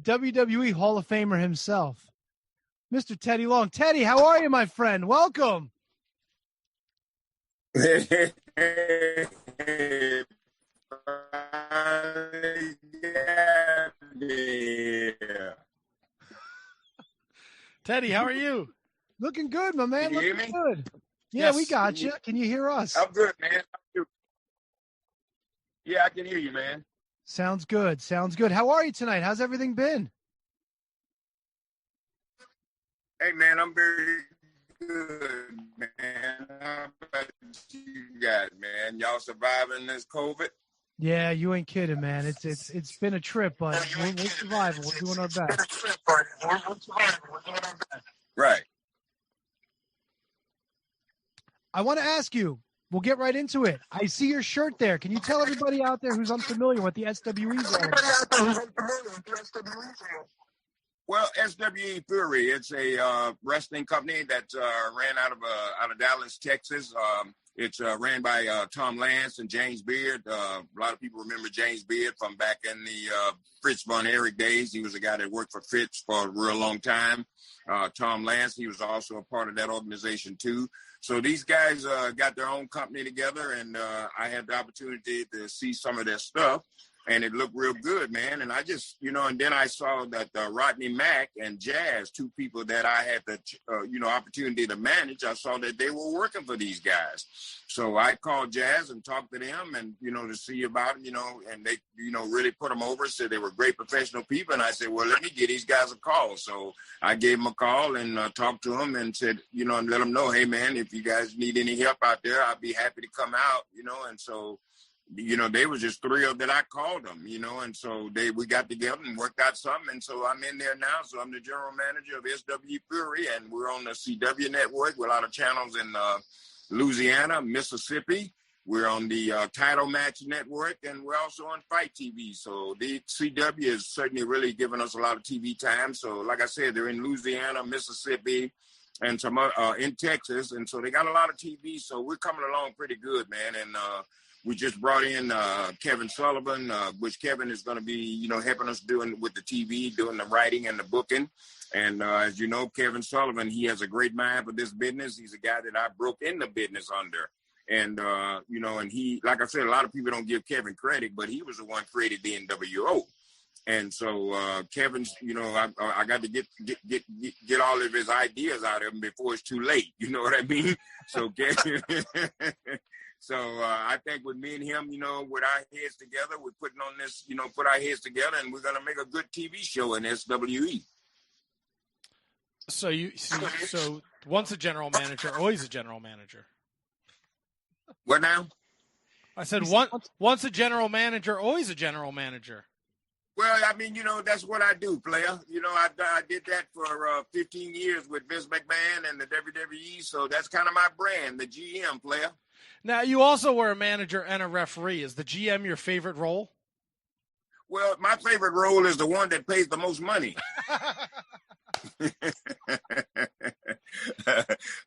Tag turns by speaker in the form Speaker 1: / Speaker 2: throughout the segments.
Speaker 1: WWE Hall of Famer himself, Mr. Teddy Long. Teddy, how are you, my friend? Welcome. Teddy, how are you? Looking good, my man.
Speaker 2: Can you hear
Speaker 1: Looking
Speaker 2: me?
Speaker 1: good. Yeah,
Speaker 2: Yes.
Speaker 1: we got you. Can you hear us?
Speaker 2: I'm good, man. Yeah, I can hear you, man.
Speaker 1: Sounds good. Sounds good. How are you tonight? How's everything been?
Speaker 2: Hey, man, I'm very good, man. How about you guys, man? Y'all surviving this COVID?
Speaker 1: Yeah, you ain't kidding, man. It's been a trip, but we're surviving. We're doing our best.
Speaker 2: Right.
Speaker 1: I want to ask you. We'll get right into it. I see your shirt there. Can you tell everybody out there who's unfamiliar with the SWE is all about?
Speaker 2: Well, SWE Fury, it's a wrestling company that ran out of Dallas, Texas. It's ran by Tom Lance and James Beard. A lot of people remember James Beard from back in the Fritz Von Erich days. He was a guy that worked for Fritz for a real long time. Tom Lance, he was also a part of that organization too. So these guys got their own company together, and I had the opportunity to see some of their stuff, and it looked real good, man. And I just, and then I saw that Rodney Mack and Jazz, two people that I had the, opportunity to manage, I saw that they were working for these guys. So I called Jazz and talked to them and, to see about it, and they, really put them over, said they were great professional people. And I said, well, let me give these guys a call. So I gave them a call and talked to them and said, and let them know, hey, man, if you guys need any help out there, I'd be happy to come out, and so they was just thrilled that I called them, and so we got together and worked out something. And so I'm in there now. So I'm the general manager of SW Fury, and we're on the CW network with a lot of channels in Louisiana, Mississippi. We're on the Title Match Network, and we're also on Fight TV. So the CW is certainly really giving us a lot of TV time. So like I said, they're in Louisiana, Mississippi, and some in Texas. And so they got a lot of TV. So we're coming along pretty good, man. And we just brought in Kevin Sullivan, which Kevin is going to be, helping us doing with the TV, doing the writing and the booking. And as you know, Kevin Sullivan, he has a great mind for this business. He's a guy that I broke in the business under. And, and he, like I said, a lot of people don't give Kevin credit, but he was the one created the NWO. And so Kevin's, I got to get all of his ideas out of him before it's too late. You know what I mean? So Kevin, so I think with me and him, with our heads together, we're putting on this, put our heads together, and we're going to make a good TV show in SWE.
Speaker 3: So so once a general manager, always a general manager.
Speaker 2: What now?
Speaker 3: I said once a general manager, always a general manager.
Speaker 2: Well, I mean, that's what I do, player. I did that for 15 years with Vince McMahon and the WWE, so that's kind of my brand, the GM, player.
Speaker 3: Now, you also were a manager and a referee. Is the GM your favorite role?
Speaker 2: Well, my favorite role is the one that pays the most money.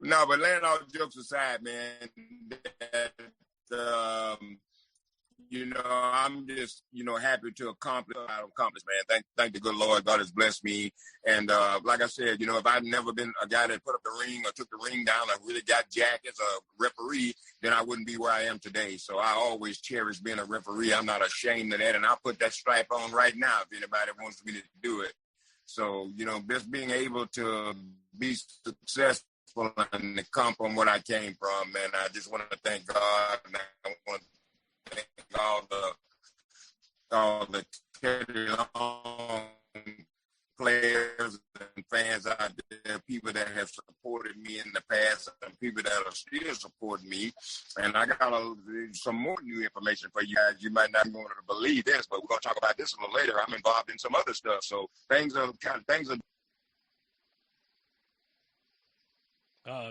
Speaker 2: No, but laying all jokes aside, man, I'm just, happy to accomplish, man. Thank the good Lord. God has blessed me. And like I said, if I'd never been a guy that put up the ring or took the ring down or really got jacked as a referee, then I wouldn't be where I am today. So I always cherish being a referee. I'm not ashamed of that. And I'll put that stripe on right now if anybody wants me to do it. So, just being able to be successful and to come from what I came from, and I just want to thank God, and I want to thank all the Teddy Long players and fans out there, people that have supported me in the past and people that are still supporting me. And I got some more new information for you guys. You might not be able to believe this, but we're going to talk about this a little later. I'm involved in some other stuff. So things are.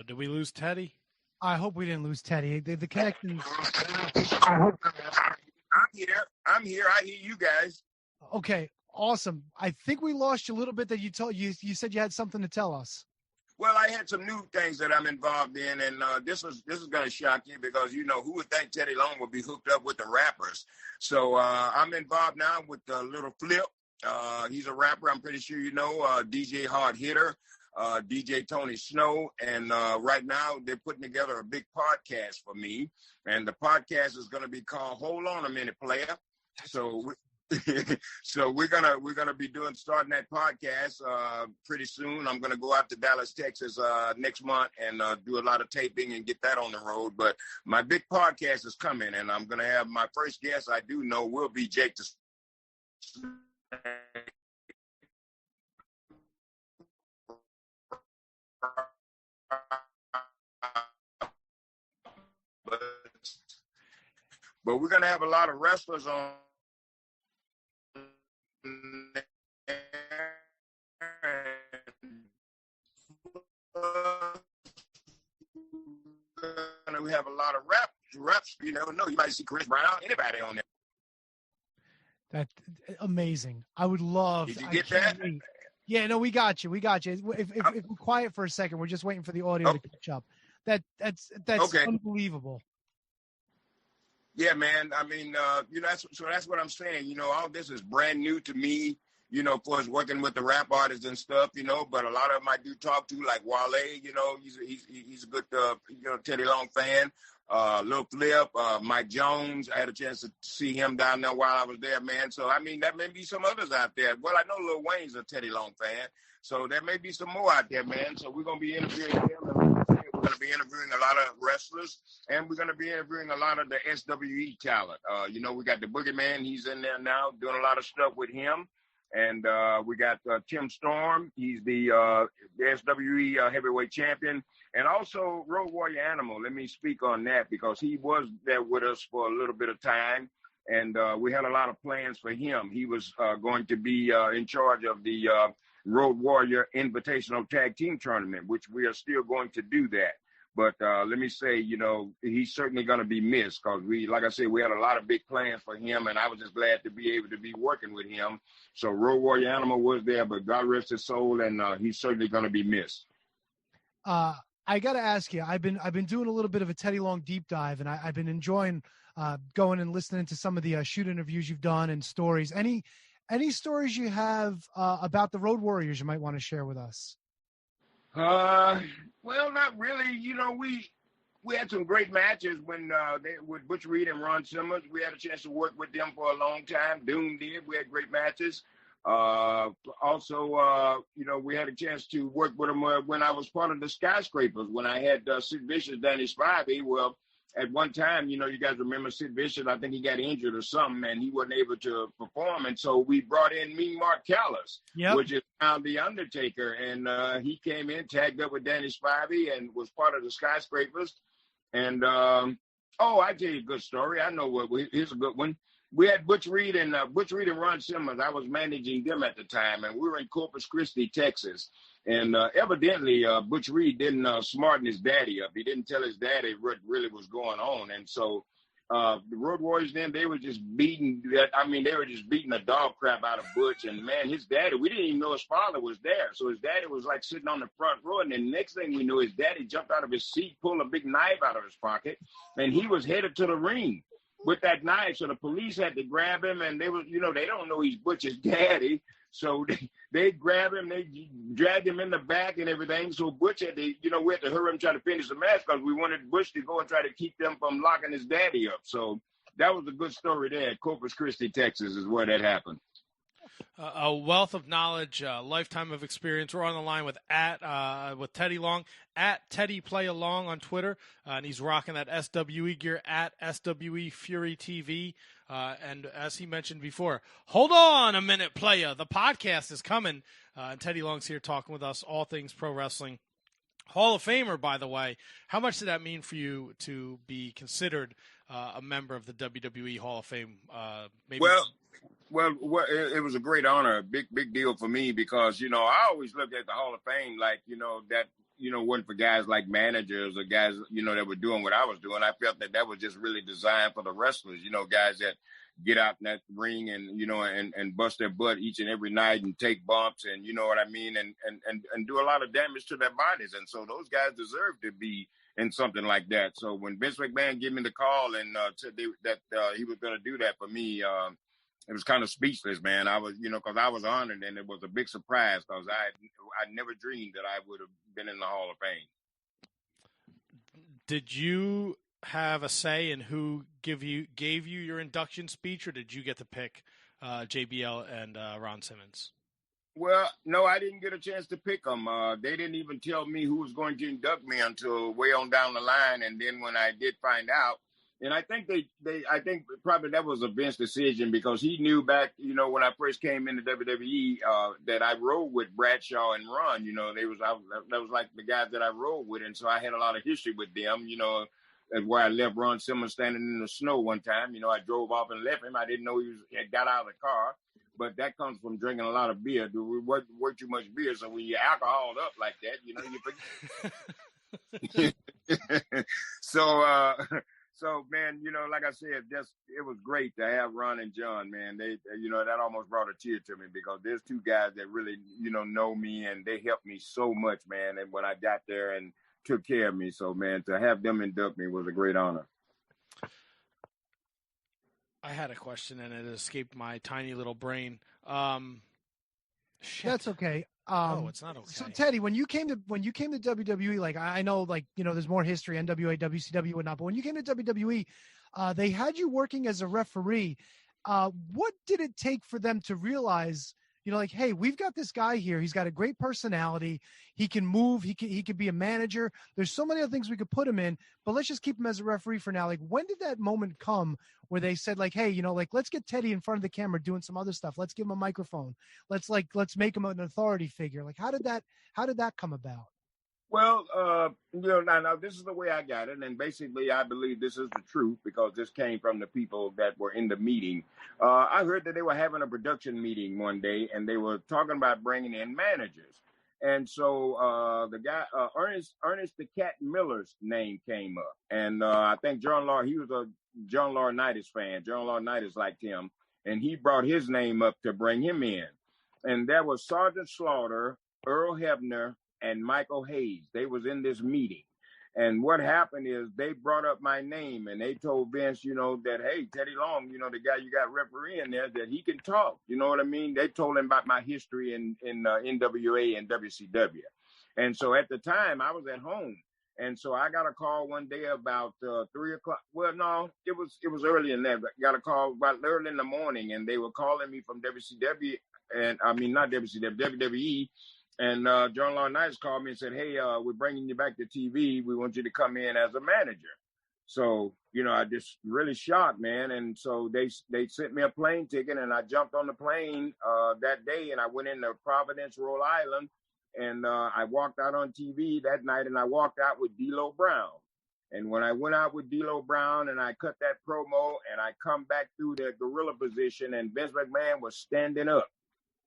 Speaker 3: Did we lose Teddy?
Speaker 1: I hope we didn't lose Teddy. The connection.
Speaker 2: I'm here. I hear you guys.
Speaker 1: Okay. Awesome. I think we lost you a little bit that you said you had something to tell us.
Speaker 2: Well, I had some new things that I'm involved in, and this is going to shock you because, who would think Teddy Long would be hooked up with the rappers? So I'm involved now with Little Flip. He's a rapper. I'm pretty sure you know. DJ Hard Hitter, DJ Tony Snow, and right now they're putting together a big podcast for me, and the podcast is going to be called "Hold On a Minute, Player." So, so we're gonna be starting that podcast pretty soon. I'm gonna go out to Dallas, Texas next month and do a lot of taping and get that on the road. But my big podcast is coming, and I'm gonna have my first guest. I do know will be Jake the but we're gonna have a lot of wrestlers on. We have a lot of reps. You never know. You might see Chris Brown, anybody on there.
Speaker 1: That's amazing. I would love.
Speaker 2: Did you get that?
Speaker 1: Wait. Yeah, no, we got you. If we're quiet for a second, we're just waiting for the audio to catch up. That's okay. Unbelievable.
Speaker 2: Yeah, man. I mean, that's what I'm saying. All this is brand new to me. Of course, working with the rap artists and stuff. But a lot of them I do talk to, like Wale. He's a good, Teddy Long fan. Lil Flip, Mike Jones. I had a chance to see him down there while I was there, man. So I mean, there may be some others out there. Well, I know Lil Wayne's a Teddy Long fan, so there may be some more out there, man. So we're gonna be interviewing him. We're going to be interviewing a lot of wrestlers, and we're going to be interviewing a lot of the SWE talent. We got the Boogeyman. He's in there now doing a lot of stuff with him. And we got Tim Storm. He's the SWE heavyweight champion. And also Road Warrior Animal. Let me speak on that because he was there with us for a little bit of time. And we had a lot of plans for him. He was going to be in charge of the Road Warrior Invitational Tag Team Tournament, which we are still going to do that. But let me say, he's certainly going to be missed because like I said, we had a lot of big plans for him, and I was just glad to be able to be working with him. So Road Warrior Animal was there, but God rest his soul, and he's certainly going to be missed.
Speaker 1: I got to ask you, I've been doing a little bit of a Teddy Long deep dive, and I've been enjoying going and listening to some of the shoot interviews you've done and stories. Any stories you have about the Road Warriors you might want to share with us?
Speaker 2: Well, not really. We had some great matches with Butch Reed and Ron Simmons. We had a chance to work with them for a long time. Doom did. We had great matches. Also, we had a chance to work with them when I was part of the Skyscrapers, when I had Sid Vicious, Danny Spivey. Well, at one time, you guys remember Sid Vicious, I think he got injured or something, and he wasn't able to perform. And so we brought in Mean Mark Callis, which is now The Undertaker. And he came in, tagged up with Danny Spivey, and was part of the Skyscrapers. And, I tell you a good story. I know here's a good one. We had Butch Reed and Ron Simmons. I was managing them at the time, and we were in Corpus Christi, Texas. And evidently, Butch Reed didn't smarten his daddy up. He didn't tell his daddy what really was going on. And so the Road Warriors then, they were just beating the dog crap out of Butch. And, man, his daddy, we didn't even know his father was there. So his daddy was, like, sitting on the front row. And then next thing we knew, his daddy jumped out of his seat, pulled a big knife out of his pocket, and he was headed to the ring with that knife. So the police had to grab him, and they don't know he's Butch's daddy. So they grabbed him, they dragged him in the back and everything. So Butch had to, we had to hurry and try to finish the match because we wanted Butch to go and try to keep them from locking his daddy up. So that was a good story there. Corpus Christi, Texas is where that happened.
Speaker 3: A wealth of knowledge, a lifetime of experience. We're on the line with Teddy Long, at Teddy PLAYA Long on Twitter, and he's rocking that SWE gear at SWE Fury TV. And as he mentioned before, hold on a minute, PLAYA. The podcast is coming. And Teddy Long's here talking with us, all things pro wrestling. Hall of Famer, by the way. How much did that mean for you to be considered a member of the WWE Hall of Fame?
Speaker 2: Well, it was a great honor, big deal for me because, I always looked at the Hall of Fame like, that, wasn't for guys like managers or guys, that were doing what I was doing. I felt that was just really designed for the wrestlers, guys that get out in that ring and, and bust their butt each and every night and take bumps and, you know what I mean, and do a lot of damage to their bodies. And so those guys deserve to be in something like that. So when Vince McMahon gave me the call and said that he was going to do that for me, it was kind of speechless, man. I was, because I was honored, and it was a big surprise because I never dreamed that I would have been in the Hall of Fame.
Speaker 3: Did you have a say in who gave you your induction speech, or did you get to pick JBL and Ron Simmons?
Speaker 2: Well, no, I didn't get a chance to pick them. They didn't even tell me who was going to induct me until way on down the line. And then when I did find out, and I think I think probably that was a Vince decision because he knew back, when I first came into WWE, that I rode with Bradshaw and Ron. That was like the guys that I rode with, and so I had a lot of history with them. Where I left Ron Simmons standing in the snow one time. I drove off and left him. I didn't know he had got out of the car. But that comes from drinking a lot of beer. We work too much beer, so when you're alcoholed up like that, you forget. So man, like I said, it was great to have Ron and John, man. They, that almost brought a tear to me because there's two guys that really, know me and they helped me so much, man. And when I got there and took care of me, so man, to have them induct me was a great honor.
Speaker 3: I had a question and it escaped my tiny little brain.
Speaker 1: That's okay.
Speaker 3: No, it's not okay.
Speaker 1: So Teddy, when you came to WWE, like I know, like there's more history, NWA, WCW, whatnot. But when you came to WWE, they had you working as a referee. What did it take for them to realize, like, hey, we've got this guy here. He's got a great personality. He can move. He could be a manager. There's so many other things we could put him in, but let's just keep him as a referee for now. Like, when did that moment come where they said, like, hey, let's get Teddy in front of the camera doing some other stuff. Let's give him a microphone. Let's make him an authority figure. Like, how did that come about?
Speaker 2: Well, now this is the way I got it, and basically I believe this is the truth because this came from the people that were in the meeting. I heard that they were having a production meeting one day, and they were talking about bringing in managers. And so the guy, Ernest the Cat Miller's name came up, and I think he was a John Laurinaitis fan. John Laurinaitis liked him, and he brought his name up to bring him in. And that was Sergeant Slaughter, Earl Hebner, and Michael Hayes. They was in this meeting. And what happened is they brought up my name and they told Vince, that, hey, Teddy Long, the guy you got refereeing there, that he can talk. You know what I mean? They told him about my history in NWA and WCW. And so at the time I was at home. And so I got a call one day about 3 o'clock. Well, no, it was early in that. I got a call about early in the morning and they were calling me from WCW and not WCW, WWE. And John Laurinaitis called me and said, hey, we're bringing you back to TV. We want you to come in as a manager. So, I just really shocked, man. And so they sent me a plane ticket and I jumped on the plane that day and I went into Providence, Rhode Island. And I walked out on TV that night and I walked out with D'Lo Brown. And when I went out with D'Lo Brown and I cut that promo and I come back through the gorilla position and Vince McMahon was standing up.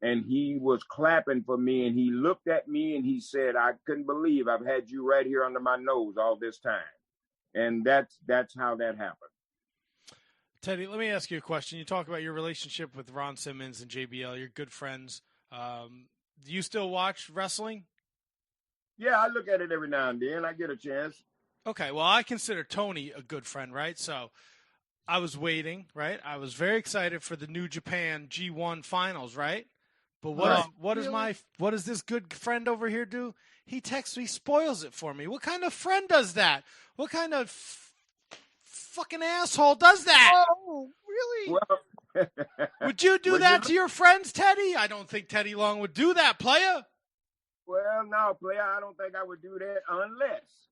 Speaker 2: And he was clapping for me, and he looked at me, and he said, I couldn't believe I've had you right here under my nose all this time. And that's how that happened.
Speaker 3: Teddy, let me ask you a question. You talk about your relationship with Ron Simmons and JBL. You're good friends. Do you still watch wrestling?
Speaker 2: Yeah, I look at it every now and then. I get a chance.
Speaker 3: Okay, well, I consider Tony a good friend, right? So I was waiting, right? I was very excited for the New Japan G1 finals, right? But what does this good friend over here do? He texts me, spoils it for me. What kind of friend does that? What kind of fucking asshole does that?
Speaker 1: Oh, really?
Speaker 2: Well,
Speaker 3: would you do that to your friends, Teddy? I don't think Teddy Long would do that, PLAYA.
Speaker 2: Well, no, PLAYA, I don't think I would do that unless.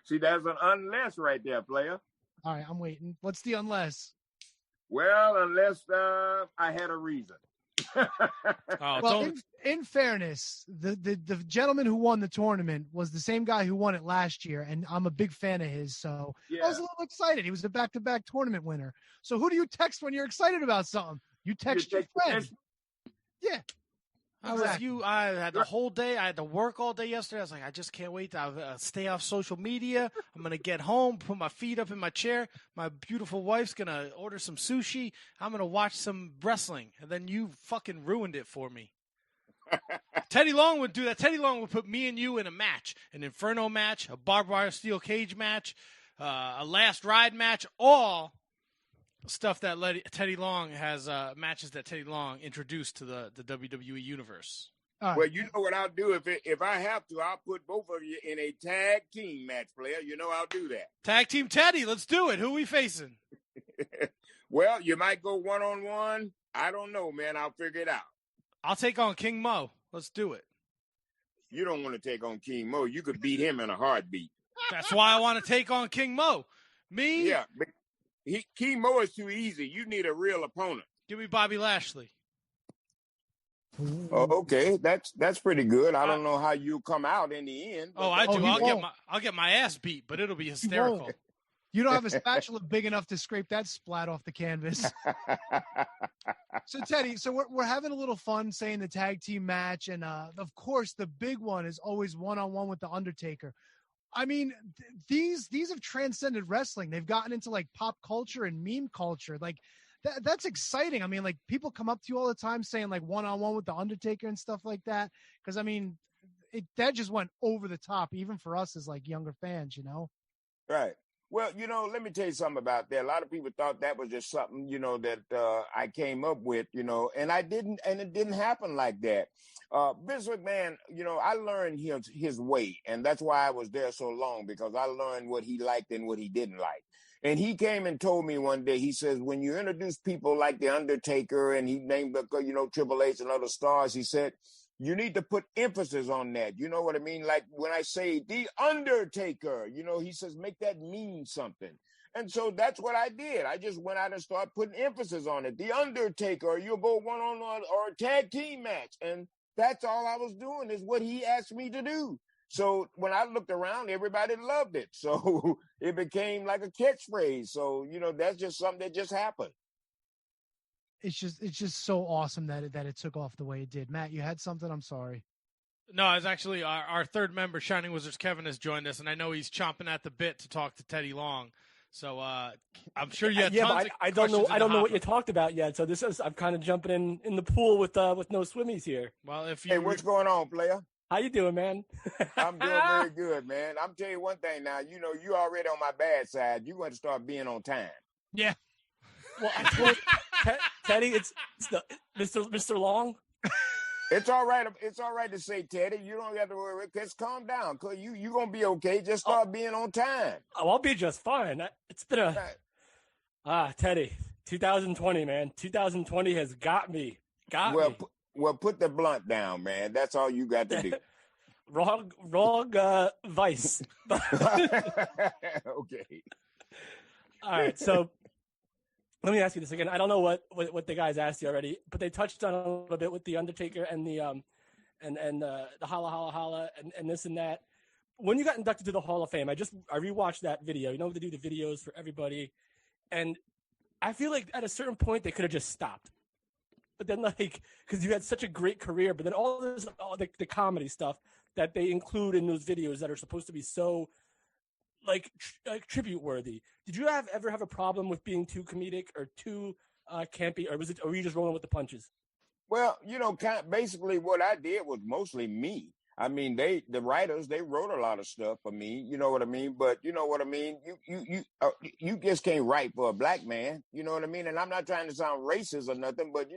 Speaker 2: See, there's an unless right there, PLAYA.
Speaker 1: All right, I'm waiting. What's the unless?
Speaker 2: Well, unless I had a reason.
Speaker 1: Well, in fairness, the gentleman who won the tournament was the same guy who won it last year, and I'm a big fan of his, so yeah. I was a little excited. He was a back-to-back tournament winner. So who do you text when you're excited about something? You text your friend. Yeah.
Speaker 3: Exactly. I had the whole day. I had to work all day yesterday. I was like, I just can't wait to stay off social media. I'm going to get home, put my feet up in my chair. My beautiful wife's going to order some sushi. I'm going to watch some wrestling. And then you fucking ruined it for me. Teddy Long would do that. Teddy Long would put me and you in a match, an Inferno match, a barbed wire steel cage match, a last ride match, all stuff that Teddy Long has matches that Teddy Long introduced to the WWE universe.
Speaker 2: Well, you know what I'll do if I have to, I'll put both of you in a tag team match, player. You know I'll do that.
Speaker 3: Tag team Teddy, let's do it. Who are we facing?
Speaker 2: Well, you might go 1-on-1. I don't know, man. I'll figure it out.
Speaker 3: I'll take on King Mo. Let's do it.
Speaker 2: You don't want to take on King Mo. You could beat him in a heartbeat.
Speaker 3: That's why I want to take on King Mo. Me?
Speaker 2: Yeah, but King Mo is too easy. You need a real opponent.
Speaker 3: Give me Bobby Lashley.
Speaker 2: Oh, okay, that's pretty good. I don't know how you come out in the end.
Speaker 3: Oh, I do. I'll get my ass beat, but it'll be hysterical.
Speaker 1: You don't have a spatula big enough to scrape that splat off the canvas. So Teddy, we're having a little fun saying the tag team match, and of course the big one is always 1-on-1 with the Undertaker. I mean, these have transcended wrestling. They've gotten into like pop culture and meme culture. Like that's exciting. I mean, like people come up to you all the time saying like 1-on-1 with the Undertaker and stuff like that. Because I mean, that just went over the top, even for us as like younger fans, you know?
Speaker 2: Right. Well, let me tell you something about that. A lot of people thought that was just something, that I came up with, and I didn't, and it didn't happen like that. Vince McMahon, I learned his way, and that's why I was there so long, because I learned what he liked and what he didn't like. And he came and told me one day, he says, when you introduce people like The Undertaker, and he named, Triple H and other stars, he said, you need to put emphasis on that. You know what I mean? Like when I say The Undertaker, he says, make that mean something. And so that's what I did. I just went out and started putting emphasis on it. The Undertaker, you'll go 1-on-1 or a tag team match. And that's all I was doing is what he asked me to do. So when I looked around, everybody loved it. So it became like a catchphrase. So, that's just something that just happened.
Speaker 1: It's just so awesome that it took off the way it did. Matt, you had something? I'm sorry.
Speaker 3: No, it's actually our third member, Shining Wizards Kevin, has joined us, and I know he's chomping at the bit to talk to Teddy Long. So I'm sure you had tons of
Speaker 4: I don't know. I don't know what you
Speaker 3: hopper.
Speaker 4: talked about yet. So I'm kind of jumping in the pool with no swimmies here.
Speaker 3: Well,
Speaker 2: Hey, what's going on, player?
Speaker 4: How you doing, man?
Speaker 2: I'm doing very good, man. I'm telling you one thing now. You already on my bad side. You want to start being on time.
Speaker 1: Yeah.
Speaker 4: Well, I told Teddy, it's the Mr. Long.
Speaker 2: It's all right. It's all right to say, Teddy. You don't have to worry. Just calm down. Cause you gonna be okay. Just start being on time.
Speaker 4: Oh, I'll be just fine. It's been Teddy, 2020, man. 2020 has got me.
Speaker 2: Well, put the blunt down, man. That's all you got to do.
Speaker 4: wrong vice.
Speaker 2: Okay. All
Speaker 4: right. So let me ask you this again. I don't know what the guys asked you already, but they touched on a little bit with the Undertaker and the holla holla holla and this and that. When you got inducted to the Hall of Fame, I rewatched that video. They do the videos for everybody, and I feel like at a certain point they could have just stopped. But then, because you had such a great career, but then all the comedy stuff that they include in those videos that are supposed to be so tribute worthy. Did you ever have a problem with being too comedic or too campy, or were you just rolling with the punches?
Speaker 2: Well, basically what I did was mostly me. I mean, the writers, they wrote a lot of stuff for me. You know what I mean? But you know what I mean? You just can't write for a black man. You know what I mean? And I'm not trying to sound racist or nothing, but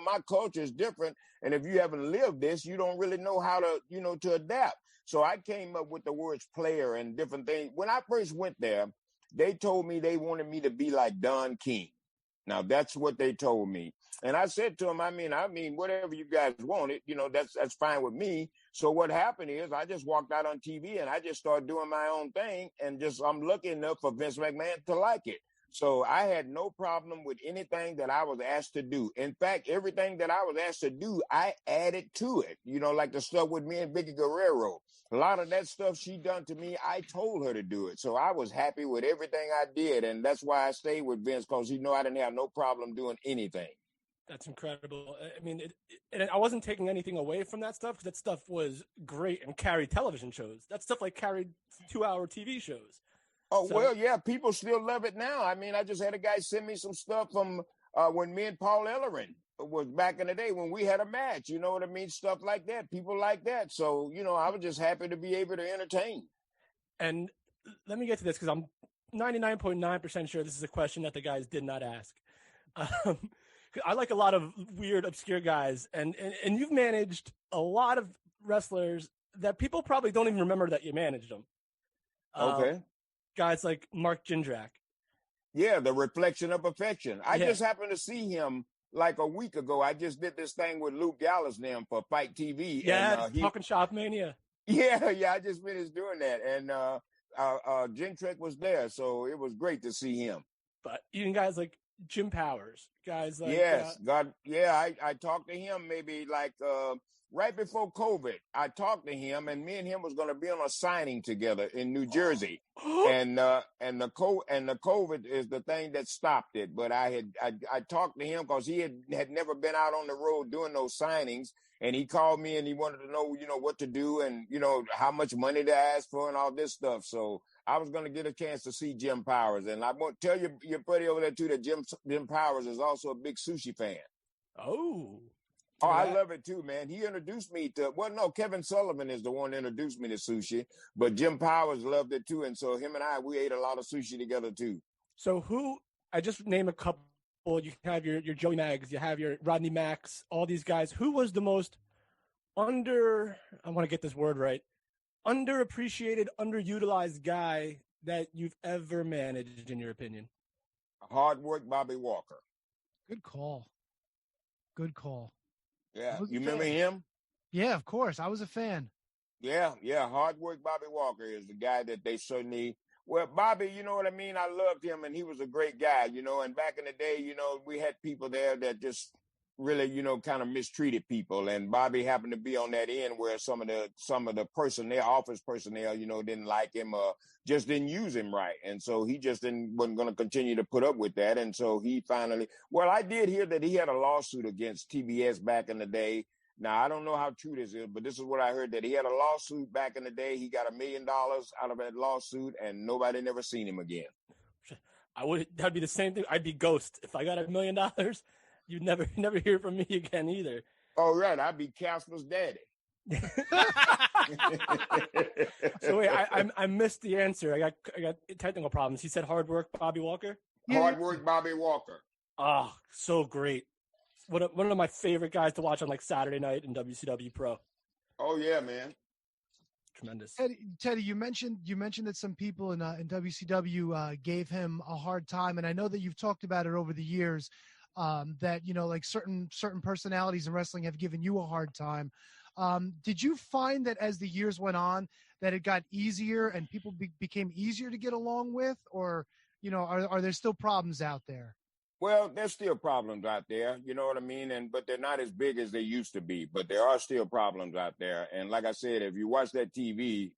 Speaker 2: my culture is different. And if you haven't lived this, you don't really know how to, to adapt. So I came up with the words player and different things. When I first went there, they told me they wanted me to be like Don King. Now that's what they told me. And I said to them, I mean, whatever you guys wanted, that's fine with me. So what happened is I just walked out on TV and I just started doing my own thing, and I'm lucky enough for Vince McMahon to like it. So I had no problem with anything that I was asked to do. In fact, everything that I was asked to do, I added to it. Like the stuff with me and Vicki Guerrero. A lot of that stuff she done to me, I told her to do it. So I was happy with everything I did. And that's why I stayed with Vince, because I didn't have no problem doing anything.
Speaker 4: That's incredible. I mean, and I wasn't taking anything away from that stuff, because that stuff was great and carried television shows. That stuff carried 2-hour TV shows.
Speaker 2: Oh, so, well, yeah, people still love it now. I mean, I just had a guy send me some stuff from when me and Paul Ellering was back in the day when we had a match. You know what I mean? Stuff like that. People like that. So, I was just happy to be able to entertain.
Speaker 4: And let me get to this, because 99.9% sure this is a question that the guys did not ask. I like a lot of weird, obscure guys, and you've managed a lot of wrestlers that people probably don't even remember that you managed them.
Speaker 2: Okay.
Speaker 4: Guys like Mark Jindrak.
Speaker 2: Yeah, the reflection of affection. I just happened to see him like a week ago. I just did this thing with Luke Gallows them for Fight TV.
Speaker 4: Yeah, and, Talking Shop Mania.
Speaker 2: Yeah, I just finished doing that. And Jindrak was there, so it was great to see him.
Speaker 4: But even guys like Jim Powers, guys like
Speaker 2: I talked to him maybe like right before COVID. I talked to him, and me and him was going to be on a signing together in New Jersey, and the COVID is the thing that stopped it. But I talked to him because he had never been out on the road doing those signings, and he called me and he wanted to know what to do and how much money to ask for and all this stuff. So I was going to get a chance to see Jim Powers, and I want to tell your buddy over there too that Jim Powers is also a big sushi fan.
Speaker 4: Oh,
Speaker 2: I love it too, man. He introduced me to Kevin Sullivan is the one that introduced me to sushi, but Jim Powers loved it too, and so him and we ate a lot of sushi together too.
Speaker 4: So I just name a couple. You have your Joey Maggs, you have your Rodney Max, all these guys. Who was the most I want to get this word right, underappreciated, underutilized guy that you've ever managed, in your opinion?
Speaker 2: Hard work, Bobby Walker.
Speaker 1: Good call.
Speaker 2: Yeah, you remember him?
Speaker 1: Yeah, of course. I was a fan.
Speaker 2: Yeah. Hard work, Bobby Walker is the guy that they certainly. Well, Bobby, you know what I mean? I loved him, and he was a great guy, and back in the day, we had people there that just really, kind of mistreated people. And Bobby happened to be on that end where some of the personnel, office personnel, didn't like him or just didn't use him right. And so he just wasn't going to continue to put up with that. And so he finally, I did hear that he had a lawsuit against TBS back in the day. Now, I don't know how true this is, but this is what I heard, that he had a lawsuit back in the day. He got $1 million out of that lawsuit, and nobody never seen him again.
Speaker 4: That'd be the same thing. I'd be Ghost. If I got $1 million, you'd never hear from me again either.
Speaker 2: Oh, right. I'd be Casper's daddy.
Speaker 4: So wait, I missed the answer. I got technical problems. He said hard work, Bobby Walker?
Speaker 2: Hard work, Bobby Walker.
Speaker 4: Oh, so great. One of my favorite guys to watch on like Saturday night in WCW Pro.
Speaker 2: Oh yeah, man.
Speaker 4: Tremendous.
Speaker 1: Teddy, you mentioned that some people in WCW gave him a hard time, and I know that you've talked about it over the years. That like certain personalities in wrestling have given you a hard time. Did you find that as the years went on that it got easier and people became easier to get along with, or are there still problems out there?
Speaker 2: Well, there's still problems out there, you know what I mean? But they're not as big as they used to be, but there are still problems out there. And like I said, if you watch that TV,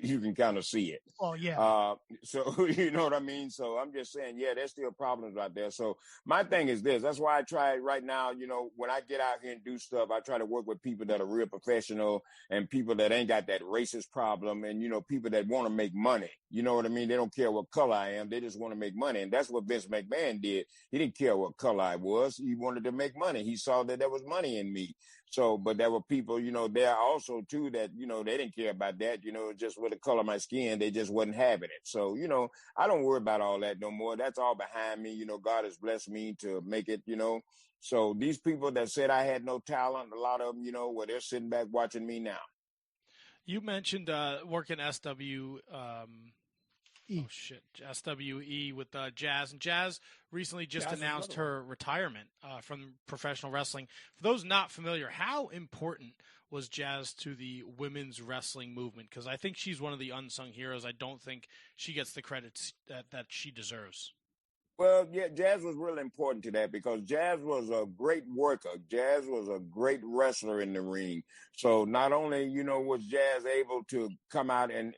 Speaker 2: you can kind of see it.
Speaker 1: Oh, yeah.
Speaker 2: So, you know what I mean? So I'm just saying, yeah, there's still problems out there. So my thing is this, that's why I try right now, when I get out here and do stuff, I try to work with people that are real professional and people that ain't got that racist problem and, people that want to make money. You know what I mean? They don't care what color I am. They just want to make money. And that's what Vince McMahon did. He didn't care what color I was. He wanted to make money. He saw that there was money in me. So, but there were people, there also too that, they didn't care about that, just with the color of my skin, they just wasn't having it. So, I don't worry about all that no more. That's all behind me. God has blessed me to make it, So these people that said I had no talent, a lot of them, they're sitting back watching me now.
Speaker 3: You mentioned working SWE with Jazz. And Jazz recently just announced her retirement from professional wrestling. For those not familiar, how important was Jazz to the women's wrestling movement? Because I think she's one of the unsung heroes. I don't think she gets the credit that she deserves.
Speaker 2: Well, yeah, Jazz was really important to that because Jazz was a great worker. Jazz was a great wrestler in the ring. So not only, was Jazz able to come out and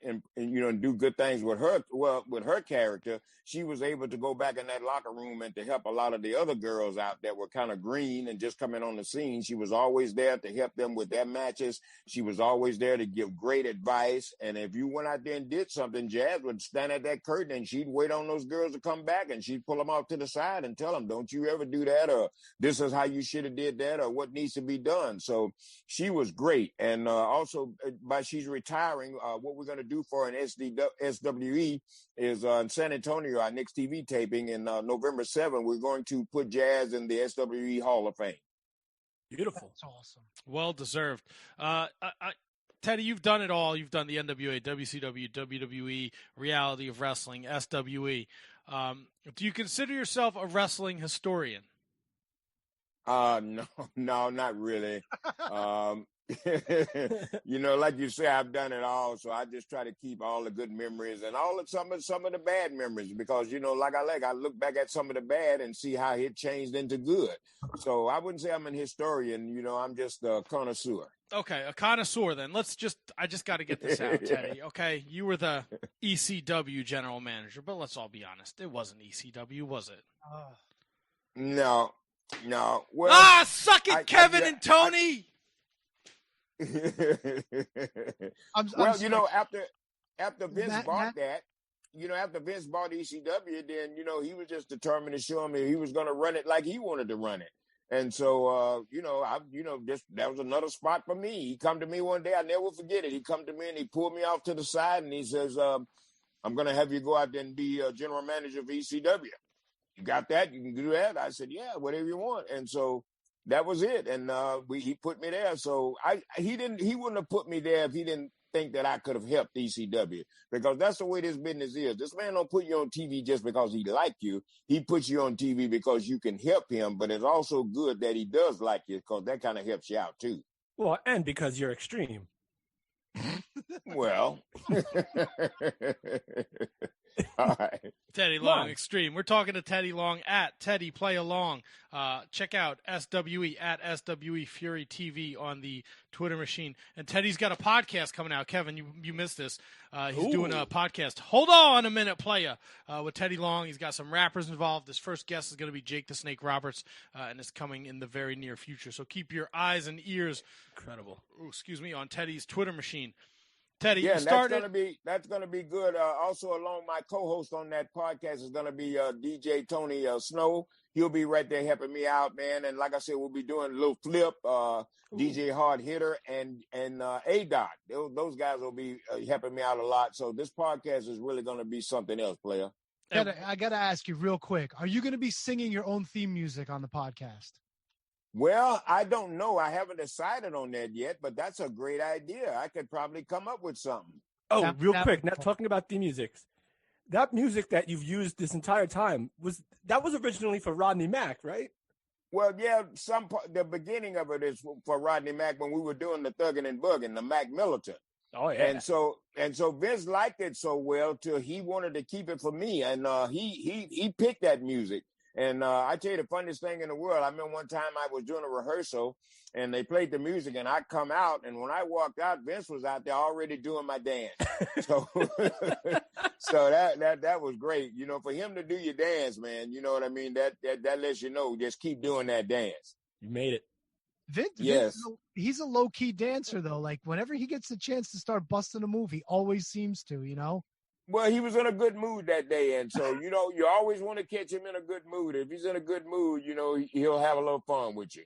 Speaker 2: do good things with her character, she was able to go back in that locker room and to help a lot of the other girls out that were kind of green and just coming on the scene. She was always there to help them with their matches. She was always there to give great advice. And if you went out there and did something, Jazz would stand at that curtain and she'd wait on those girls to come back and she'd pull them off to the side and tell them, don't you ever do that, or this is how you should have did that, or what needs to be done. So she was great. And also, by she's retiring, what we're going to do for an SWE is in San Antonio, our next TV taping in November 7th, we're going to put Jazz in the SWE Hall of Fame.
Speaker 4: Beautiful.
Speaker 1: That's awesome.
Speaker 3: Well deserved. Teddy, you've done it all. You've done the NWA, WCW, WWE, Reality of Wrestling, SWE. Do you consider yourself a wrestling historian?
Speaker 2: No, not really. Like you say, I've done it all, so I just try to keep all the good memories and some of the bad memories, because I look back at some of the bad and see how it changed into good. So I wouldn't say I'm an historian. I'm just a connoisseur.
Speaker 3: Okay, a connoisseur then. I just got to get this out, Teddy. Okay, you were the ECW general manager, but let's all be honest, it wasn't ECW, was it?
Speaker 2: No. Well,
Speaker 3: suck it, Kevin and Tony.
Speaker 2: After Vince bought that, after Vince bought ECW, then he was just determined to show me he was going to run it like he wanted to run it. And so, that was another spot for me. He come to me one day, I never forget it. He come to me and he pulled me off to the side and he says, I'm going to have you go out there and be general manager of ECW. You got that? You can do that? I said, yeah, whatever you want. And so that was it. And he put me there. So he wouldn't have put me there if he didn't think that I could have helped ECW, because that's the way this business is. This man don't put you on TV just because he like you. He puts you on TV because you can help him, but it's also good that he does like you, because that kind of helps you out too.
Speaker 4: Well, and because you're extreme.
Speaker 2: Well, all right.
Speaker 3: Teddy Long, Extreme. We're talking to Teddy Long at Teddy Play Along. Check out SWE at SWE Fury TV on the Twitter machine. And Teddy's got a podcast coming out. Kevin, you missed this. He's doing a podcast. Hold on a minute, PLAYA, with Teddy Long. He's got some rappers involved. His first guest is going to be Jake the Snake Roberts, and it's coming in the very near future. So keep your eyes and ears, on Teddy's Twitter machine. Teddy,
Speaker 2: yeah,
Speaker 3: you started.
Speaker 2: That's gonna be good. Also, along my co-host on that podcast is gonna be DJ Tony Snow. He'll be right there helping me out, man. And like I said, we'll be doing a little flip, DJ Hard Hitter and A-Dot. Those guys will be helping me out a lot. So this podcast is really gonna be something else, PLAYA.
Speaker 1: I gotta ask you real quick: are you gonna be singing your own theme music on the podcast?
Speaker 2: Well, I don't know. I haven't decided on that yet, but that's a great idea. I could probably come up with something.
Speaker 4: Oh, real quick, not talking about theme music. That music that you've used this entire time was originally for Rodney Mack, right?
Speaker 2: Well, yeah, the beginning of it is for Rodney Mack when we were doing the Thuggin' and Buggin', the Mac Militant.
Speaker 4: Oh yeah.
Speaker 2: And so Vince liked it so well till he wanted to keep it for me, and he picked that music. And I tell you the funniest thing in the world, I remember one time I was doing a rehearsal and they played the music and I come out, and when I walked out, Vince was out there already doing my dance. So that was great. For him to do your dance, man, you know what I mean? That lets you know, just keep doing that dance.
Speaker 4: You made it.
Speaker 1: Vince, he's a low-key dancer though. Like whenever he gets the chance to start busting a move, he always seems to,
Speaker 2: Well, he was in a good mood that day, and so you always want to catch him in a good mood. If he's in a good mood, he'll have a little fun with you.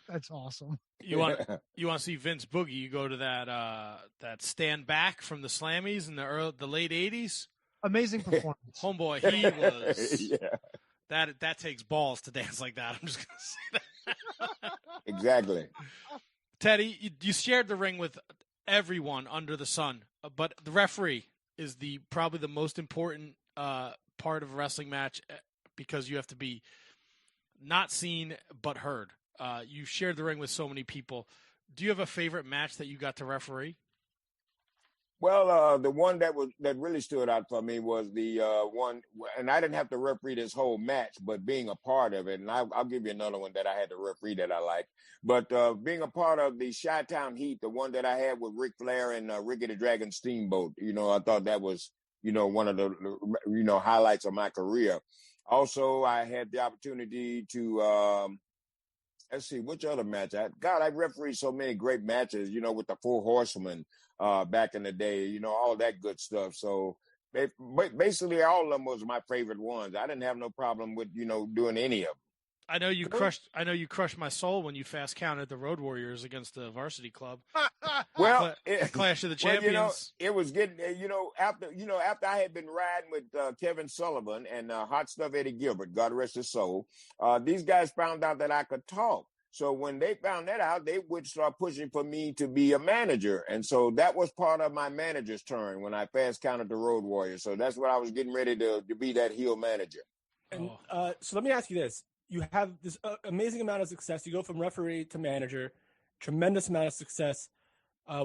Speaker 1: That's awesome.
Speaker 3: You want to see Vince Boogie? You go to that Stand Back from the Slammies in the late '80s.
Speaker 1: Amazing performance,
Speaker 3: homeboy. He was. Yeah. That takes balls to dance like that. I'm just gonna say that.
Speaker 2: Exactly.
Speaker 3: Teddy, you shared the ring with everyone under the sun, but the referee is probably the most important part of a wrestling match, because you have to be not seen but heard. You shared the ring with so many people. Do you have a favorite match that you got to referee?
Speaker 2: Well, the one that really stood out for me was the one, and I didn't have to referee this whole match, but being a part of it, and I'll give you another one that I had to referee that I like. But being a part of the Chi-Town Heat, the one that I had with Ric Flair and Ricky the Dragon Steamboat, I thought that was, one of the, highlights of my career. Also, I had the opportunity to, let's see, which other match? I refereed so many great matches, with the Four Horsemen back in the day, all that good stuff. So Basically, all of them was my favorite ones. I didn't have no problem with doing any of them.
Speaker 3: I know you crushed my soul when you fast counted the Road Warriors against the Varsity Club.
Speaker 2: Well,
Speaker 3: Clash of the Champions.
Speaker 2: It was getting after I had been riding with Kevin Sullivan and Hot Stuff Eddie Gilbert, God rest his soul. These guys found out that I could talk. So when they found that out, they would start pushing for me to be a manager. And so that was part of my manager's turn when I fast counted the Road Warriors. So that's what I was getting ready to be, that heel manager.
Speaker 4: And so let me ask you this. You have this amazing amount of success. You go from referee to manager, tremendous amount of success.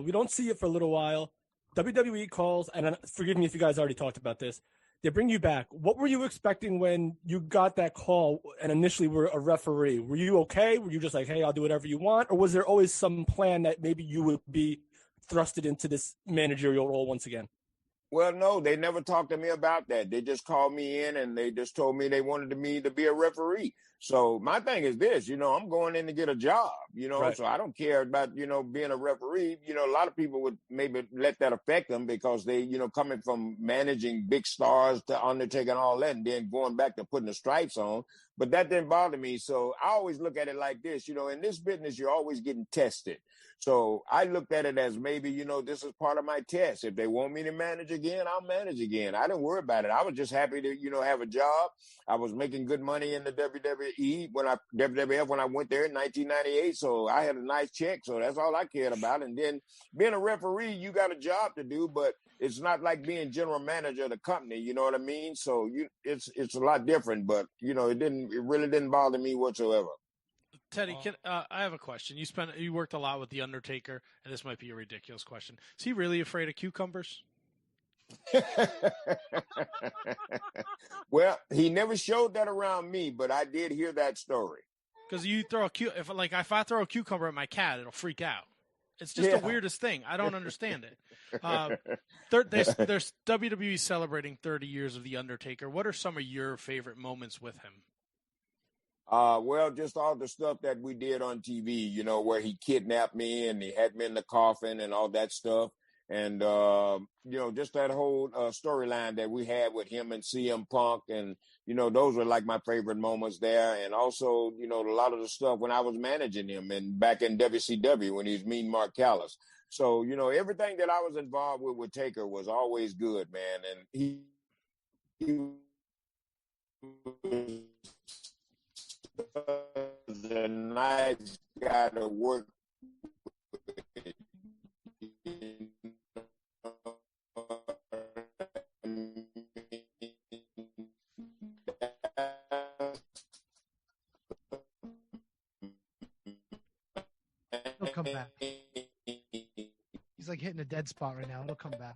Speaker 4: We don't see it for a little while. WWE calls, and forgive me if you guys already talked about this. They bring you back. What were you expecting when you got that call and initially were a referee? Were you okay? Were you just like, hey, I'll do whatever you want? Or was there always some plan that maybe you would be thrusted into this managerial role once again?
Speaker 2: Well, no, they never talked to me about that. They just called me in and they just told me they wanted me to be a referee. So my thing is this, I'm going in to get a job, right. So I don't care about, being a referee. A lot of people would maybe let that affect them because they, coming from managing big stars to Undertaker and all that, and then going back to putting the stripes on. But that didn't bother me. So I always look at it like this, in this business, you're always getting tested. So I looked at it as maybe, this is part of my test. If they want me to manage again, I'll manage again. I didn't worry about it. I was just happy to, have a job. I was making good money in the WWF when I went there in 1998. So I had a nice check. So that's all I cared about. And then being a referee, you got a job to do, but it's not like being general manager of the company. You know what I mean? So it's a lot different, but it really didn't bother me whatsoever.
Speaker 3: Teddy, I have a question. You worked a lot with The Undertaker, and this might be a ridiculous question. Is he really afraid of cucumbers?
Speaker 2: Well, he never showed that around me, but I did hear that story.
Speaker 3: Because you throw if I throw a cucumber at my cat, it'll freak out. It's just the weirdest thing. I don't understand it. There's WWE celebrating 30 years of The Undertaker. What are some of your favorite moments with him?
Speaker 2: Well, just all the stuff that we did on TV, where he kidnapped me and he had me in the coffin and all that stuff. And, just that whole storyline that we had with him and CM Punk. And, those were like my favorite moments there. And also, a lot of the stuff when I was managing him and back in WCW when he was Mean Mark Callis. So, everything that I was involved with Taker was always good, man. And he was a nice guy to work with.
Speaker 1: It'll come back. He's like hitting a dead spot right now. It'll come back.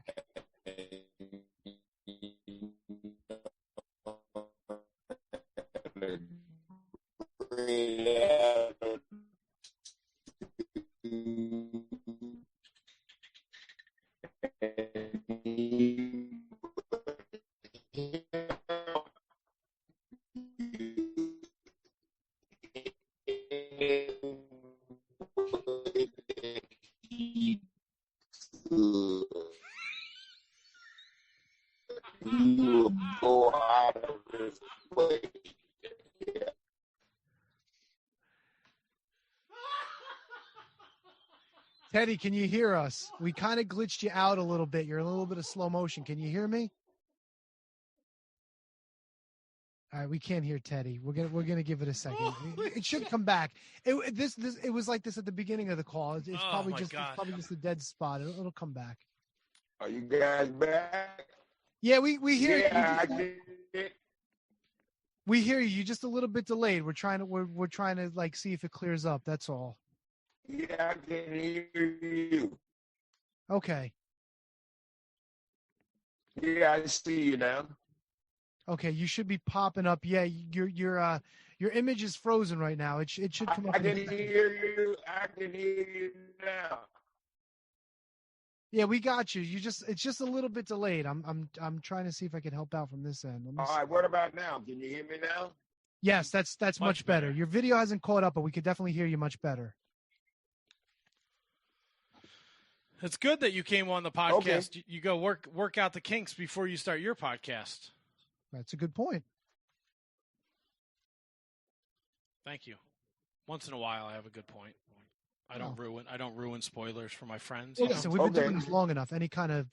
Speaker 1: Teddy, can you hear us? We kind of glitched you out a little bit. You're in a little bit of slow motion. Can you hear me? All right, we can't hear Teddy. We're gonna give it a second. It should come back. It was like this at the beginning of the call. It's probably just a dead spot. It'll come back.
Speaker 2: Are you guys back?
Speaker 1: Yeah, we hear
Speaker 2: you.
Speaker 1: We hear you. You're just a little bit delayed. We're trying to like see if it clears up. That's all.
Speaker 2: Yeah, I can hear you.
Speaker 1: Okay.
Speaker 2: Yeah, I see you now.
Speaker 1: Okay, you should be popping up. Yeah, your image is frozen right now. It should come up.
Speaker 2: I can hear you. I can hear you now.
Speaker 1: Yeah, we got you. It's just a little bit delayed. I'm trying to see if I can help out from this end.
Speaker 2: All right, what about now? Can you hear me now?
Speaker 1: Yes, that's much better. Your video hasn't caught up, but we could definitely hear you much better.
Speaker 3: It's good that you came on the podcast. Okay. You go work out the kinks before you start your podcast.
Speaker 1: That's a good point.
Speaker 3: Thank you. Once in a while, I have a good point. I don't ruin spoilers for my friends.
Speaker 1: Well, listen, we've been doing this long enough. Any kind of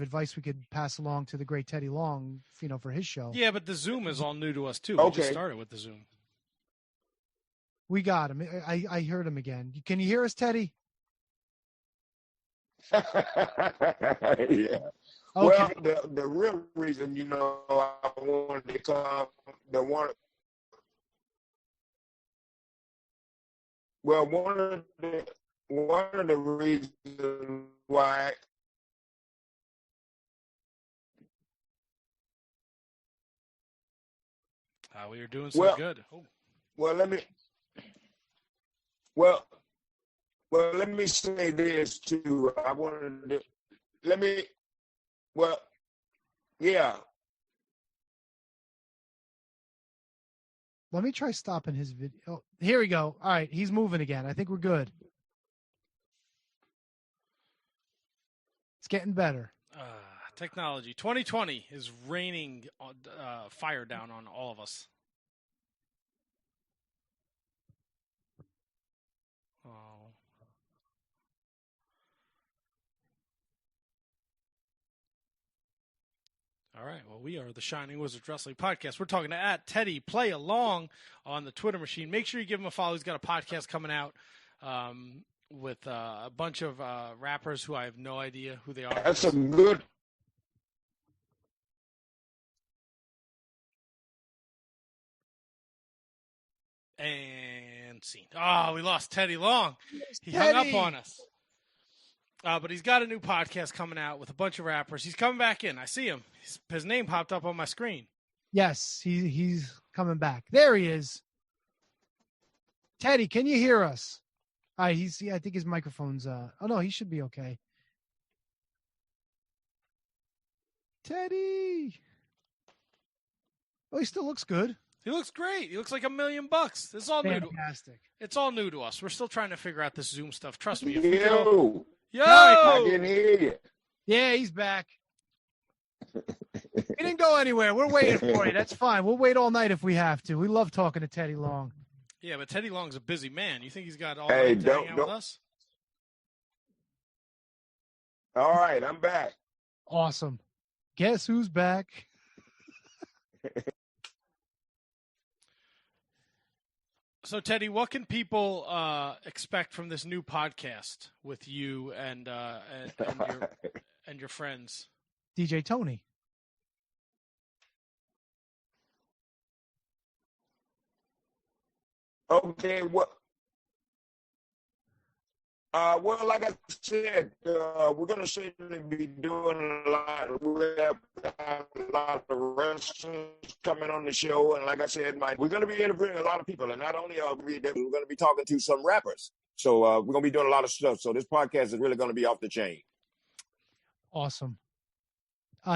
Speaker 1: advice we could pass along to the great Teddy Long, for his show.
Speaker 3: Yeah, but the Zoom is all new to us too. We just started with the Zoom.
Speaker 1: We got him. I heard him again. Can you hear us, Teddy?
Speaker 2: Yeah.
Speaker 1: Okay.
Speaker 2: Well, the real reason, I wanted to come, one of the reasons why
Speaker 3: we were doing so good. Oh.
Speaker 2: Well, let me say this too. I wanted to yeah.
Speaker 1: Let me try stopping his video. Oh, here we go. All right, he's moving again. I think we're good. It's getting better.
Speaker 3: Technology. 2020 is raining fire down on all of us. Oh. All right. Well, we are the Shining Wizards Wrestling Podcast. We're talking to Teddy PLAYA Long on the Twitter machine. Make sure you give him a follow. He's got a podcast coming out with a bunch of rappers who I have no idea who they are.
Speaker 2: That's a good.
Speaker 3: And scene. Oh, we lost Teddy Long. He hung up on us. But he's got a new podcast coming out with a bunch of rappers. He's coming back in. I see him. His name popped up on my screen.
Speaker 1: Yes, he's coming back. There he is. Teddy, can you hear us? I think his microphone's oh no, he should be okay. Teddy. Oh, he still looks good.
Speaker 3: He looks great. He looks like $1 million. This is all
Speaker 1: fantastic.
Speaker 3: It's all new to us. We're still trying to figure out this Zoom stuff. Trust me.
Speaker 2: Yo,
Speaker 3: I
Speaker 2: didn't hear you.
Speaker 1: Yeah, he's back. He didn't go anywhere. We're waiting for you. That's fine. We'll wait all night if we have to. We love talking to Teddy Long.
Speaker 3: Yeah, but Teddy Long's a busy man. You think he's got all night to hang out with us?
Speaker 2: All right, I'm back.
Speaker 1: Awesome. Guess who's back?
Speaker 3: So, Teddy, what can people expect from this new podcast with you and your friends?
Speaker 1: DJ Tony.
Speaker 2: Okay, well, like I said, we're going to certainly be doing a lot. We have a lot of wrestlers coming on the show, and like I said, we're going to be interviewing a lot of people, and not only are we're going to be talking to some rappers. So we're going to be doing a lot of stuff. So this podcast is really going to be off the chain.
Speaker 1: Awesome.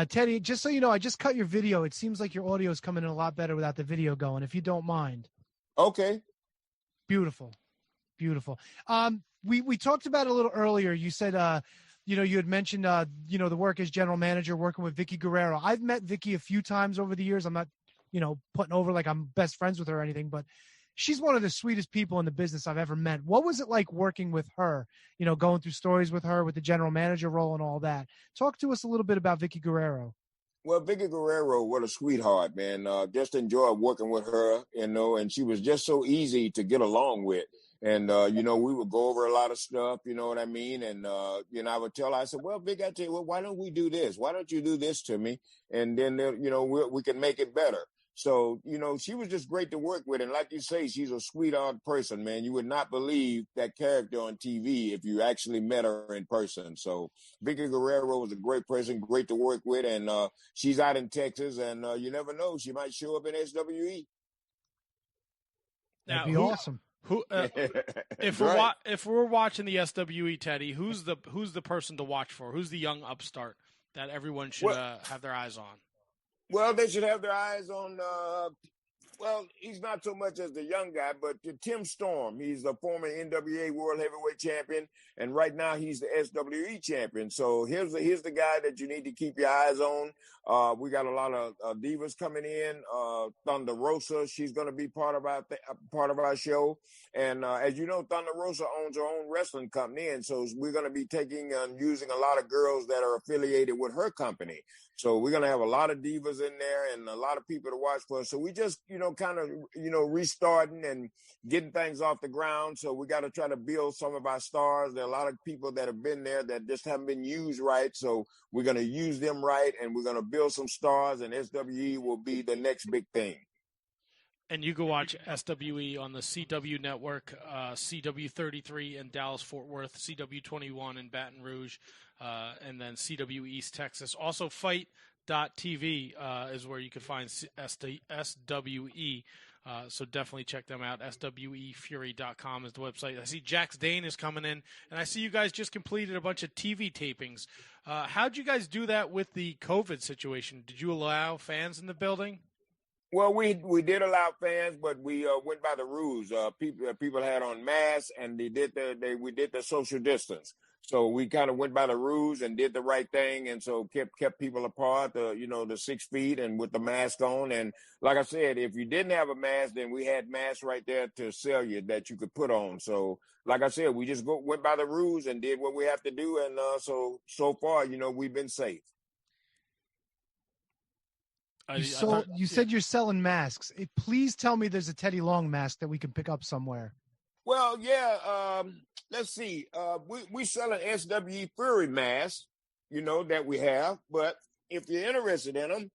Speaker 1: Teddy, just so you know, I just cut your video. It seems like your audio is coming in a lot better without the video going, if you don't mind.
Speaker 2: Okay.
Speaker 1: Beautiful. We talked about it a little earlier. You said, you had mentioned, the work as general manager working with Vicki Guerrero. I've met Vicki a few times over the years. I'm not, putting over like I'm best friends with her or anything, but she's one of the sweetest people in the business I've ever met. What was it like working with her, going through stories with her, with the general manager role and all that? Talk to us a little bit about Vicki Guerrero.
Speaker 2: Well, Vicki Guerrero, what a sweetheart, man. Just enjoyed working with her, and she was just so easy to get along with. And, we would go over a lot of stuff, you know what I mean? And, I would tell her, I said, well, Vic, I tell you what, why don't we do this? Why don't you do this to me? And then, we can make it better. So, she was just great to work with. And like you say, she's a sweetheart person, man. You would not believe that character on TV if you actually met her in person. So Vicki Guerrero was a great person, great to work with. And she's out in Texas, and you never know, she might show up in SWE.
Speaker 1: That'd be awesome.
Speaker 3: If we're watching the SWE, Teddy, who's the person to watch for? Who's the young upstart that everyone should have their eyes on?
Speaker 2: Well, they should have their eyes on Well, he's not so much as the young guy, but Tim Storm. He's the former NWA World Heavyweight Champion, and right now he's the SWE champion. So here's the guy that you need to keep your eyes on. We got a lot of divas coming in. Thunder Rosa, she's going to be part of our show. And as you know, Thunder Rosa owns her own wrestling company, and so we're going to be taking and using a lot of girls that are affiliated with her company. So we're going to have a lot of divas in there and a lot of people to watch for us. So we just, kind of, restarting and getting things off the ground. So we got to try to build some of our stars. There are a lot of people that have been there that just haven't been used right. So we're going to use them right, and we're going to build some stars, and SWE will be the next big thing.
Speaker 3: And you can watch SWE on the CW network, CW33 in Dallas, Fort Worth, CW21 in Baton Rouge, and then CW East Texas. Also, Fight.tv is where you can find SWE. So definitely check them out. SWEfury.com is the website. I see Jax Dane is coming in, and I see you guys just completed a bunch of TV tapings. How'd you guys do that with the COVID situation? Did you allow fans in the building?
Speaker 2: Well, we did allow fans, but we went by the rules. People had on masks, and we did the social distance. So we kind of went by the rules and did the right thing, and so kept people apart. The 6 feet and with the mask on. And like I said, if you didn't have a mask, then we had masks right there to sell you that you could put on. So like I said, we just went by the rules and did what we have to do, and so far, we've been safe.
Speaker 1: You said you're selling masks. Please tell me there's a Teddy Long mask that we can pick up somewhere.
Speaker 2: Well, yeah. Let's see. We sell an SWE Fury mask, that we have. But if you're interested in them,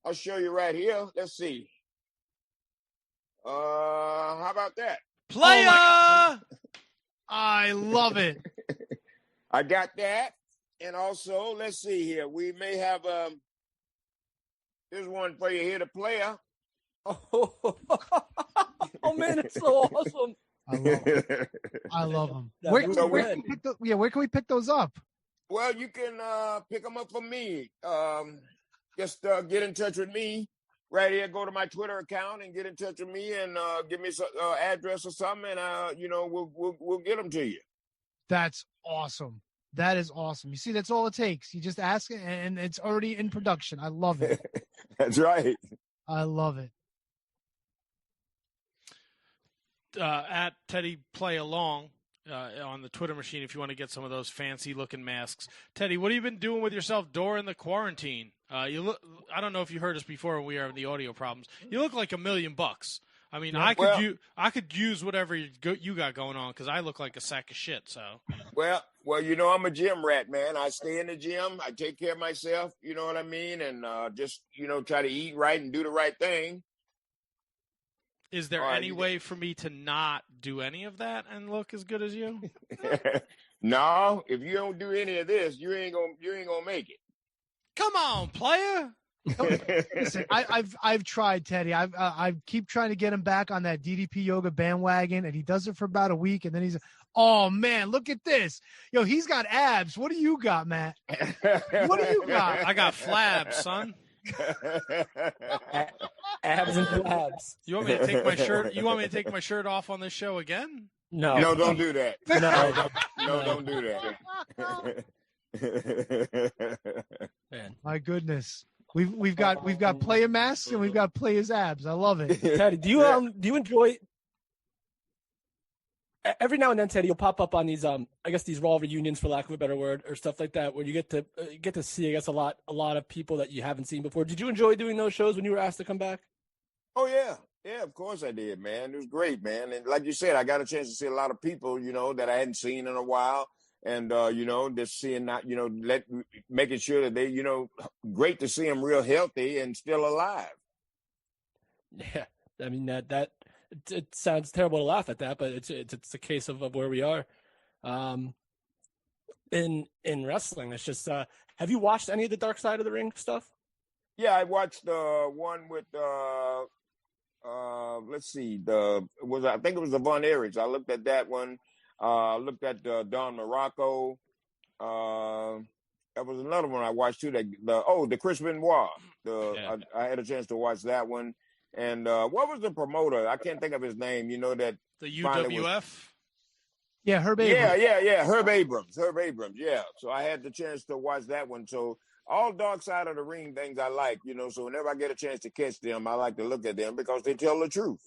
Speaker 2: I'll show you right here. Let's see. How about that?
Speaker 3: PLAYA!
Speaker 1: Oh, I love it.
Speaker 2: I got that. And also, let's see here. We may have Here's one for you here, the PLAYA.
Speaker 4: Oh man, it's so awesome.
Speaker 1: I love them. Where can we pick those up?
Speaker 2: Well, you can pick them up from me. Just get in touch with me right here. Go to my Twitter account and get in touch with me and give me some address or something, and we'll get them to you.
Speaker 1: That's awesome. That is awesome. You see, that's all it takes. You just ask it, and it's already in production. I love it.
Speaker 2: That's right.
Speaker 1: I love it.
Speaker 3: At Teddy Play Along on the Twitter machine if you want to get some of those fancy-looking masks. Teddy, what have you been doing with yourself during the quarantine? You look. I don't know if you heard us before when we were having the audio problems. You look like $1 million. I mean, I could use whatever you got going on because I look like a sack of shit. So.
Speaker 2: Well, I'm a gym rat, man. I stay in the gym. I take care of myself. You know what I mean, and just try to eat right and do the right thing.
Speaker 3: Is there any way for me to not do any of that and look as good as you?
Speaker 2: No, if you don't do any of this, you ain't gonna make it.
Speaker 3: Come on, player.
Speaker 1: Listen, I've tried, Teddy. I keep trying to get him back on that DDP yoga bandwagon, and he does it for about a week, and then he's, oh man, look at this. Yo, he's got abs. What do you got, Matt? What do you got?
Speaker 3: I got flabs, son.
Speaker 4: Abs and flabs.
Speaker 3: You want me to take my shirt? You want me to take my shirt off on this show again?
Speaker 2: No, don't do that.
Speaker 4: No,
Speaker 2: don't do that.
Speaker 4: Man.
Speaker 1: My goodness. We've got PLAYA masks and we've got PLAYA's abs. I love it.
Speaker 4: Teddy, do you enjoy? Every now and then, Teddy, you'll pop up on these I guess these Raw reunions, for lack of a better word, or stuff like that, where you get to see, I guess, a lot of people that you haven't seen before. Did you enjoy doing those shows when you were asked to come back?
Speaker 2: Oh yeah, of course I did, man. It was great, man. And like you said, I got a chance to see a lot of people, that I hadn't seen in a while. And, just seeing that, making sure that they, great to see them real healthy and still alive.
Speaker 4: Yeah. I mean, that it sounds terrible to laugh at that, but it's a case of where we are. In wrestling, it's just, have you watched any of the Dark Side of the Ring stuff?
Speaker 2: Yeah, I watched one with, let's see, I think it was the Von Erichs. I looked at that one. Looked at Don Morocco. That was another one I watched too. The Chris Benoit. I had a chance to watch that one, And what was the promoter? I can't think of his name. You know that
Speaker 3: the UWF.
Speaker 1: Yeah, Herb Abrams.
Speaker 2: Yeah. Herb Abrams. Yeah. So I had the chance to watch that one. So all dark side of the ring things I like, you know. So whenever I get a chance to catch them, I like to look at them because they tell the truth.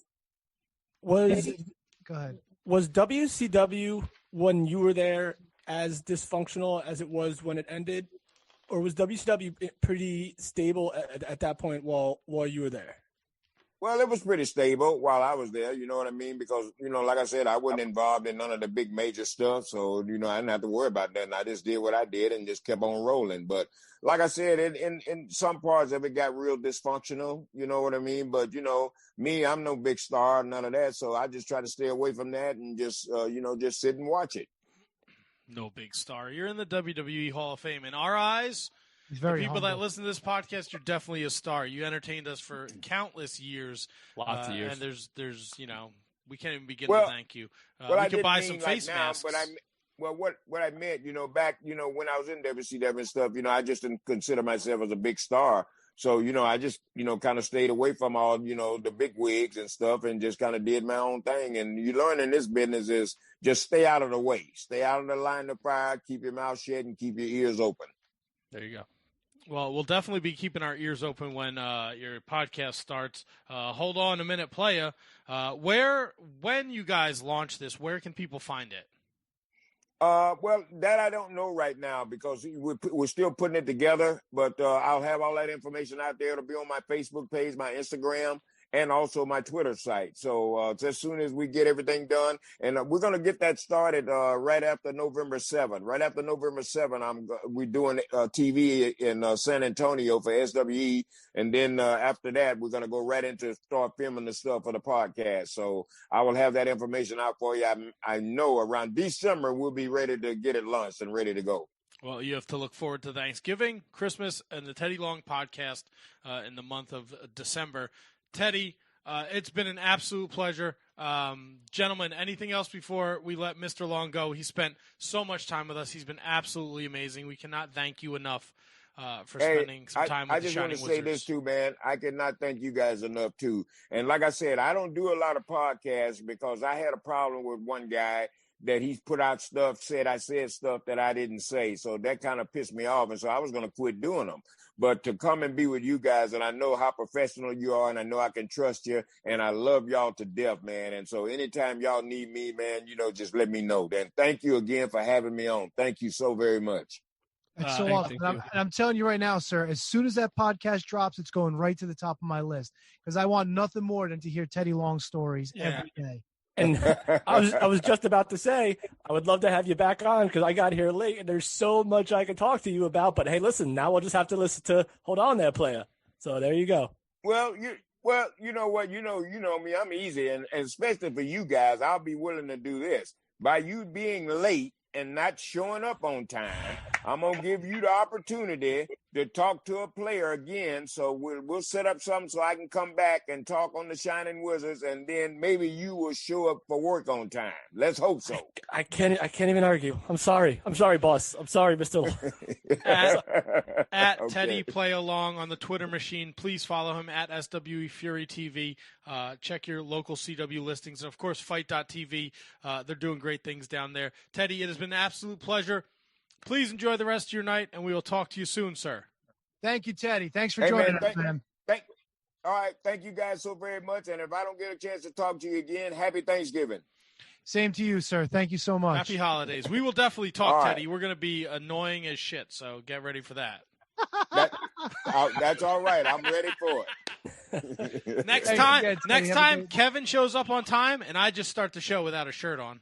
Speaker 1: Go ahead.
Speaker 4: Was WCW when you were there as dysfunctional as it was when it ended, or was WCW pretty stable at that point while you were there?
Speaker 2: Well, it was pretty stable while I was there, you know what I mean? Because, you know, like I said, I wasn't involved in none of the big major stuff. So, you know, I didn't have to worry about that. I just did what I did and just kept on rolling. But like I said, in some parts of it got real dysfunctional, you know what I mean? But, you know, me, I'm no big star, none of that. So I just try to stay away from that and just, you know, just sit and watch it.
Speaker 3: No big star. You're in the WWE Hall of Fame. In our eyes, the people that listen to this podcast, you're definitely a star. You entertained us for countless years.
Speaker 4: Lots of years.
Speaker 3: And there's, you know, we can't even begin to thank you. We could buy some face masks.
Speaker 2: But what I meant, you know, back, you know, when I was in WCW and stuff, you know, I just didn't consider myself as a big star. So, you know, I just, you know, kind of stayed away from all, you know, the big wigs and stuff and just kind of did my own thing. And you learn in this business is just stay out of the way. Stay out of the line of fire, keep your mouth shut and keep your ears open.
Speaker 4: There you go.
Speaker 3: Well, we'll definitely be keeping our ears open when your podcast starts. Hold on a minute, PLAYA. When you guys launch this, where can people find it?
Speaker 2: Well, that I don't know right now because we're still putting it together, but I'll have all that information out there. It'll be on my Facebook page, my Instagram, and also my Twitter site. So as soon as we get everything done, and we're going to get that started right after November 7th. Right after November 7th, we're doing TV in San Antonio for SWE. And then after that, we're going to go right into start filming the stuff for the podcast. So I will have that information out for you. I know around December, we'll be ready to get it launched and ready to go.
Speaker 3: Well, you have to look forward to Thanksgiving, Christmas, and the Teddy Long podcast in the month of December. Teddy, it's been an absolute pleasure. Gentlemen, anything else before we let Mr. Long go? He spent so much time with us. He's been absolutely amazing. We cannot thank you enough for spending some time with the Shining Wizards. I just want to say this, too, man. I cannot thank you guys enough, too. And like I said, I don't do a lot of podcasts because I had a problem with one guy that he's put out stuff, I said stuff that I didn't say. So that kind of pissed me off. And so I was going to quit doing them. But to come and be with you guys, and I know how professional you are, and I know I can trust you, and I love y'all to death, man. And so anytime y'all need me, man, you know, just let me know. Then thank you again for having me on. Thank you so very much.
Speaker 1: It's so awesome. And I'm telling you right now, sir, as soon as that podcast drops, it's going right to the top of my list because I want nothing more than to hear Teddy Long stories every day.
Speaker 4: And I was just about to say, I would love to have you back on because I got here late and there's so much I could talk to you about. But hey, listen, now we'll just have to listen to Hold On There, PLAYA. So there you go.
Speaker 2: Well, you know what? You know me. I'm easy. And especially for you guys, I'll be willing to do this. By you being late and not showing up on time, I'm going to give you the opportunity to talk to a player again. So we'll set up something so I can come back and talk on the Shining Wizards, and then maybe you will show up for work on time. Let's hope so.
Speaker 4: I can't even argue. I'm sorry, boss. I'm sorry, Mr.
Speaker 3: At okay. Teddy PLAYA Long on the Twitter machine. Please follow him at SWE Fury TV. Check your local CW listings. And, of course, Fight.tv. They're doing great things down there. Teddy, it has been an absolute pleasure. Please enjoy the rest of your night, and we will talk to you soon, sir.
Speaker 1: Thank you, Teddy. Thanks for joining us, man.
Speaker 2: All right. Thank you guys so very much. And if I don't get a chance to talk to you again, happy Thanksgiving.
Speaker 1: Same to you, sir. Thank you so much.
Speaker 3: Happy holidays. We will definitely talk, Teddy. We're going to be annoying as shit, so get ready for that.
Speaker 2: That's all right. I'm ready for it.
Speaker 3: Next time, Kevin shows up on time, and I just start the show without a shirt on.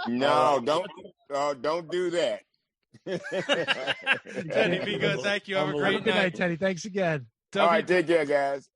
Speaker 2: No, don't do that.
Speaker 3: Teddy, be good. Thank you. Have a great
Speaker 1: night, Teddy. Thanks again.
Speaker 2: All right, take care, guys.